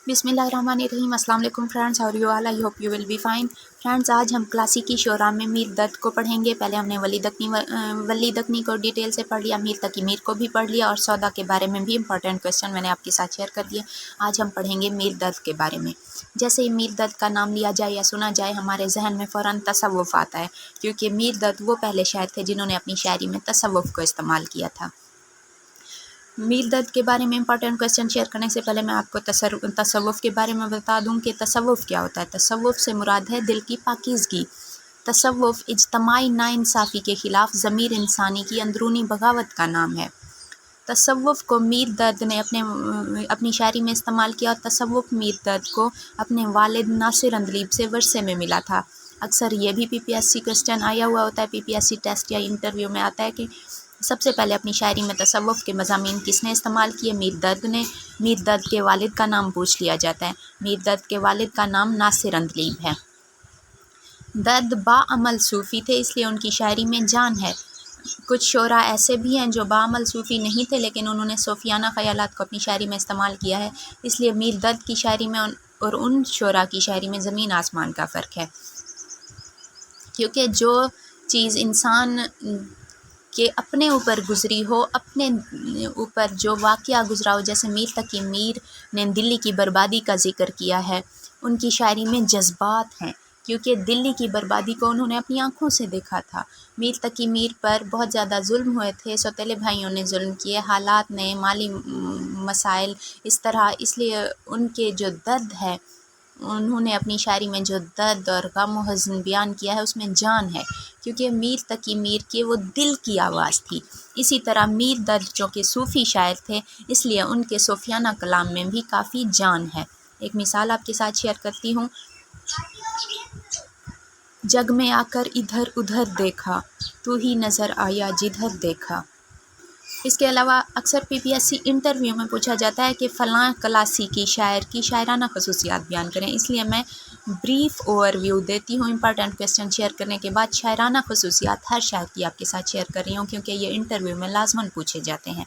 बिस्मिल्लाहिर्रहमानिर्रहीम। अस्सलाम वालेकुम friends, how are you all? I hope you will be fine. Friends, आज हम क्लासिकी शोरा में मीर दर्द को पढ़ेंगे। पहले हमने वली दकनी को डिटेल से पढ़ लिया, मीर तकी मीर को भी पढ़ लिया और सौदा के बारे में भी इंपॉर्टेंट क्वेश्चन मैंने आपके साथ शेयर कर दिए। आज हम पढ़ेंगे मीर दर्द के बारे में। जैसे ही मीर दर्द का नाम लिया जाए या सुना जाए, हमारे जहन में फ़ौरन तसव्वुफ़ आता है, क्योंकि मीर दर्द वो पहले शायर थे जिन्होंने अपनी शायरी में तसव्वुफ़ को इस्तेमाल किया था। मीर दर्द के बारे में इंपॉर्टेंट क्वेश्चन शेयर करने से पहले मैं आपको तसव्वुफ़ के बारे में बता दूं कि तसव्वुफ़ क्या होता है। तसव्वुफ़ से मुराद है दिल की पाकीज़गी। तसव्वुफ़ इज्तमाई नाइंसाफ़ी के ख़िलाफ़ ज़मीर इंसानी की अंदरूनी बगावत का नाम है। तसव्वुफ़ को मीर दर्द ने अपनी शायरी में इस्तेमाल किया और तसव्वुफ़ मीर दर्द को अपने वालिद नासिर अंदलीब से वर्से में मिला था। अक्सर ये भी PPSC क्वेश्चन आया हुआ होता है, PPSC टेस्ट या इंटरव्यू में आता है कि सबसे पहले अपनी शायरी में तसव्वुफ़ के मज़ामीन किसने इस्तेमाल किए? मीर दर्द ने। मीर दर्द के वालिद का नाम पूछ लिया जाता है। मीर दर्द के वालिद का नाम नासिर अंदलीब है। दर्द बाअमल सूफ़ी थे, इसलिए उनकी शायरी में जान है। कुछ शोरा ऐसे भी हैं जो बाअमल सूफ़ी नहीं थे, लेकिन उन्होंने सूफियाना ख़यालात को अपनी शायरी में इस्तेमाल किया है। इसलिए मीर दर्द की शायरी में और उन शोरा की शायरी में ज़मीन आसमान का फ़र्क है, क्योंकि जो चीज़ इंसान के अपने ऊपर गुज़री हो, अपने ऊपर जो वाक़या गुज़रा हो, जैसे मीर तकी मीर ने दिल्ली की बर्बादी का ज़िक्र किया है, उनकी शायरी में जज्बात हैं, क्योंकि दिल्ली की बर्बादी को उन्होंने अपनी आँखों से देखा था। मीर तकी मीर पर बहुत ज़्यादा जुल्म हुए थे, सौतेले भाइयों ने जुल्म किए, हालात ने, माली मसाइल इस तरह, इसलिए उनके जो दर्द है, उन्होंने अपनी शायरी में जो दर्द और गम और हज़न बयान किया है उसमें जान है, क्योंकि मीर तकी मीर के वो दिल की आवाज़ थी। इसी तरह मीर दर्द जो कि सूफ़ी शायर थे, इसलिए उनके सूफियाना कलाम में भी काफ़ी जान है। एक मिसाल आपके साथ शेयर करती हूँ। जग में आकर इधर उधर देखा, तू ही नज़र आया जिधर देखा। इसके अलावा अक्सर PPSC इंटरव्यू में पूछा जाता है कि फ़लाँ क्लासी की शायर की शायराना खसूसियात बयान करें, इसलिए मैं ब्रीफ ओवरव्यू देती हूँ इंपॉर्टेंट क्वेश्चन शेयर करने के बाद। शायराना खसूसियात हर शायर की आपके साथ शेयर कर रही हूँ, क्योंकि ये इंटरव्यू में लाजमन पूछे जाते हैं।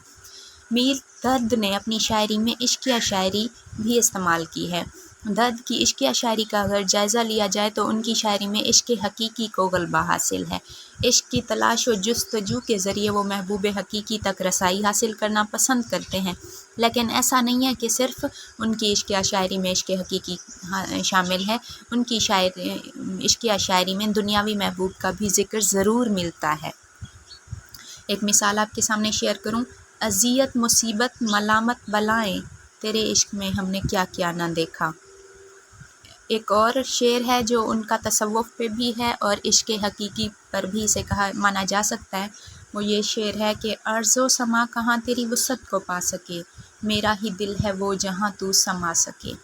मीर दर्द ने अपनी शायरी में इश्किया शायरी भी इस्तेमाल की है। दर्द की इश्किया शायरी का अगर जायज़ा लिया जाए तो उनकी शायरी में इश्क हकीकी को गलबा हासिल है। इश्क की तलाश व जुस्तजू के ज़रिए वो महबूब हकीकी तक रसाई हासिल करना पसंद करते हैं, लेकिन ऐसा नहीं है कि सिर्फ़ उनकी इश्किया शायरी में इश्क हकीकी शामिल है। उनकी इश्किया शायरी में दुनियावी महबूब का भी ज़िक्र ज़रूर मिलता है। एक मिसाल आपके सामने शेयर करूं। अज़ियत मुसीबत मलामत बलाएं, तेरे इश्क में हमने क्या क्या ना देखा। एक और शेर है जो उनका तसव्वुफ़ पे भी है और इश्क हकीकी पर भी इसे कहा माना जा सकता है। वो ये शेर है कि अर्ज़ो समा कहाँ तेरी वुसअत को पा सके, मेरा ही दिल है वो जहाँ तू समा सके।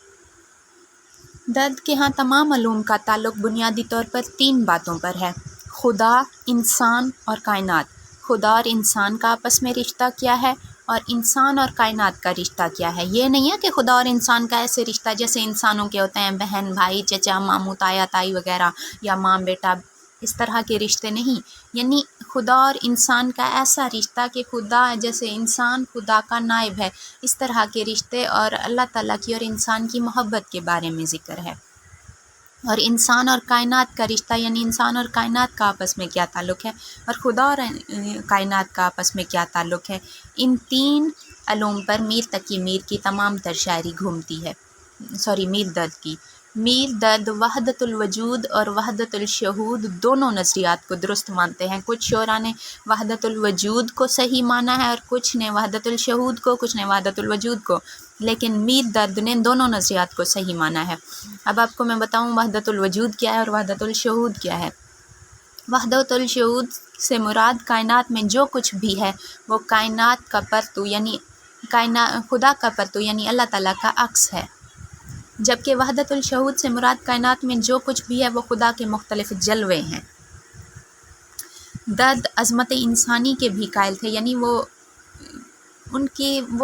दर्द के यहाँ तमाम अलूम का ताल्लुक़ बुनियादी तौर पर 3 बातों पर है: खुदा, इंसान और कायनात। खुदा और इंसान का आपस में रिश्ता क्या है और इंसान और कायनात का रिश्ता क्या है। ये नहीं है कि खुदा और इंसान का ऐसे रिश्ता जैसे इंसानों के होते हैं, बहन भाई, चचा मामू, ताया ताई वगैरह, या माँ बेटा, इस तरह के रिश्ते नहीं। यानी खुदा और इंसान का ऐसा रिश्ता कि खुदा जैसे इंसान खुदा का नायब है, इस तरह के रिश्ते, और अल्लाह ताला की और इंसान की मोहब्बत के बारे में ज़िक्र है। और इंसान और कायनात का रिश्ता, यानी इंसान और कायनात का आपस में क्या ताल्लुक़ है और खुदा और कायनात का आपस में क्या ताल्लुक़ है। इन 3 अलूम पर मीर तकी मीर की तमाम तर शायरी घूमती है। मीर दर्द की। मीर दर्द वहदतुल वजूद और वहदतुल शहूद दोनों नज़रियात को दुरुस्त मानते हैं। कुछ शोरा ने वहदतुल वजूद को सही माना है और कुछ ने वहदतुल शहूद को, कुछ ने वहदतुल वजूद को, लेकिन मीर दर्द ने दोनों नज़रियात को सही माना है। अब आपको मैं बताऊं वहदतुल वजूद क्या है और वहदतुल शहूद क्या है। वहदतुल शहूद से मुराद कायनात में जो कुछ भी है वो कायनात का परतू, यानी खुदा का परतू, यानी अल्लाह ताला का अक्स है। जबकि वहदतुल शहूद से मुराद कायनात में जो कुछ भी है वो खुदा के मुख्तलिफ जलवे हैं। दर्द अज़मत इंसानी के भी कायल थे, यानी वो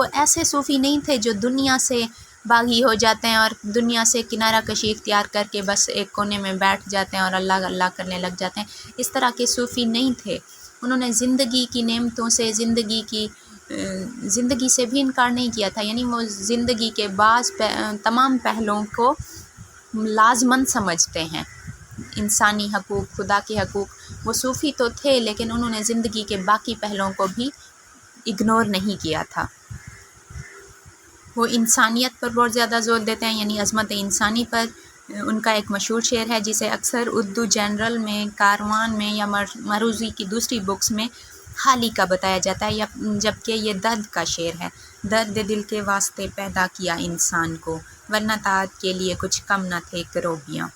ऐसे सूफ़ी नहीं थे जो दुनिया से बागी हो जाते हैं और दुनिया से किनारा कशी इख्तियार करके बस एक कोने में बैठ जाते हैं और अल्लाह अल्लाह करने लग जाते हैं। इस तरह के सूफ़ी नहीं थे। उन्होंने ज़िंदगी की नेमतों से, ज़िंदगी की زندگی سے بھی انکار نہیں کیا تھا، یعنی وہ زندگی کے بعض تمام پہلوؤں کو لازمند سمجھتے ہیں، انسانی حقوق، خدا کے حقوق۔ وہ صوفی تو تھے لیکن انہوں نے زندگی کے باقی پہلوؤں کو بھی اگنور نہیں کیا تھا۔ وہ انسانیت پر بہت زیادہ زور دیتے ہیں، یعنی عظمت انسانی پر۔ ان کا ایک مشہور شعر ہے جسے اکثر اردو جنرل میں، کاروان میں یا مروزی کی دوسری بکس میں حالی کا بتایا جاتا ہے، جبکہ یہ درد کا شعر ہے۔ درد دل کے واسطے پیدا کیا انسان کو، ورنہ طاعت کے لیے کچھ کم نہ تھے کروبیاں۔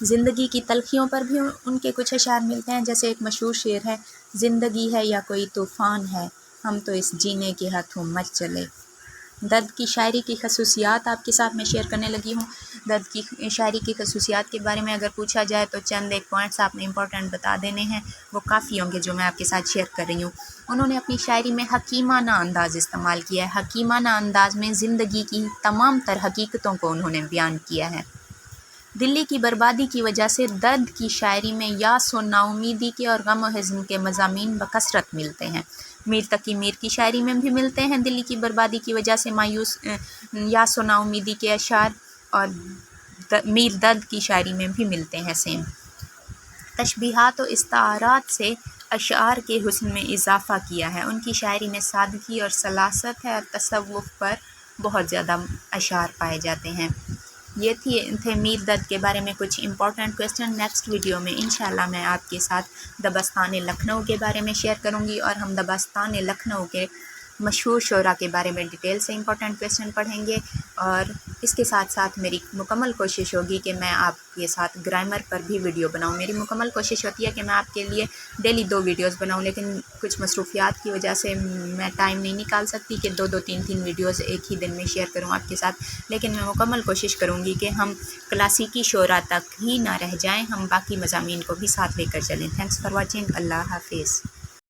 زندگی کی تلخیوں پر بھی ان کے کچھ اشعار ملتے ہیں، جیسے ایک مشہور شعر ہے: زندگی ہے یا کوئی طوفان ہے، ہم تو اس جینے کے ہاتھوں مر چلے۔ درد کی شاعری کی خصوصیات آپ کے ساتھ میں شیئر کرنے لگی ہوں۔ درد کی شاعری کی خصوصیات کے بارے میں اگر پوچھا جائے تو چند ایک پوائنٹس آپ نے امپورٹنٹ بتا دینے ہیں، وہ کافی ہوں گے جو میں آپ کے ساتھ شیئر کر رہی ہوں۔ انہوں نے اپنی شاعری میں حکیمانہ انداز استعمال کیا ہے۔ حکیمانہ انداز میں زندگی کی تمام تر حقیقتوں کو انہوں نے بیان کیا ہے۔ دلی کی بربادی کی وجہ سے درد کی شاعری میں یاس و نا امیدی کے اور غم و حزن کے مضامین بکثرت ملتے ہیں۔ میر تقی میر کی شاعری میں بھی ملتے ہیں دلی کی بربادی کی وجہ سے مایوس یاس و نا امیدی کے اشعار، اور میر درد کی شاعری میں بھی ملتے ہیں سیم۔ تشبیہات و استعارات سے اشعار کے حسن میں اضافہ کیا ہے۔ ان کی شاعری میں سادگی اور سلاست ہے، اور تصوف پر بہت زیادہ اشعار پائے جاتے ہیں۔ یہ تھے میر درد کے بارے میں کچھ امپورٹنٹ کویسچن۔ نیکسٹ ویڈیو میں انشاءاللہ میں آپ کے ساتھ دبستان لکھنؤ کے بارے میں شیئر کروں گی، اور ہم دبستان لکھنؤ کے مشہور شعراء کے بارے میں ڈیٹیل سے امپورٹنٹ کویسچن پڑھیں گے، اور اس کے ساتھ ساتھ میری مکمل کوشش ہوگی کہ میں آپ کے ساتھ گرامر پر بھی ویڈیو بناؤں۔ میری مکمل کوشش ہوتی ہے کہ میں آپ کے لیے ڈیلی 2 ویڈیوز بناؤں، لیکن کچھ مصروفیات کی وجہ سے میں ٹائم نہیں نکال سکتی کہ 2 3 ویڈیوز ایک ہی دن میں شیئر کروں آپ کے ساتھ، لیکن میں مکمل کوشش کروں گی کہ ہم کلاسیکی شعراء تک ہی نہ رہ جائیں، ہم باقی مضامین کو بھی ساتھ لے کر چلیں۔ Thanks for watching. اللہ حافظ۔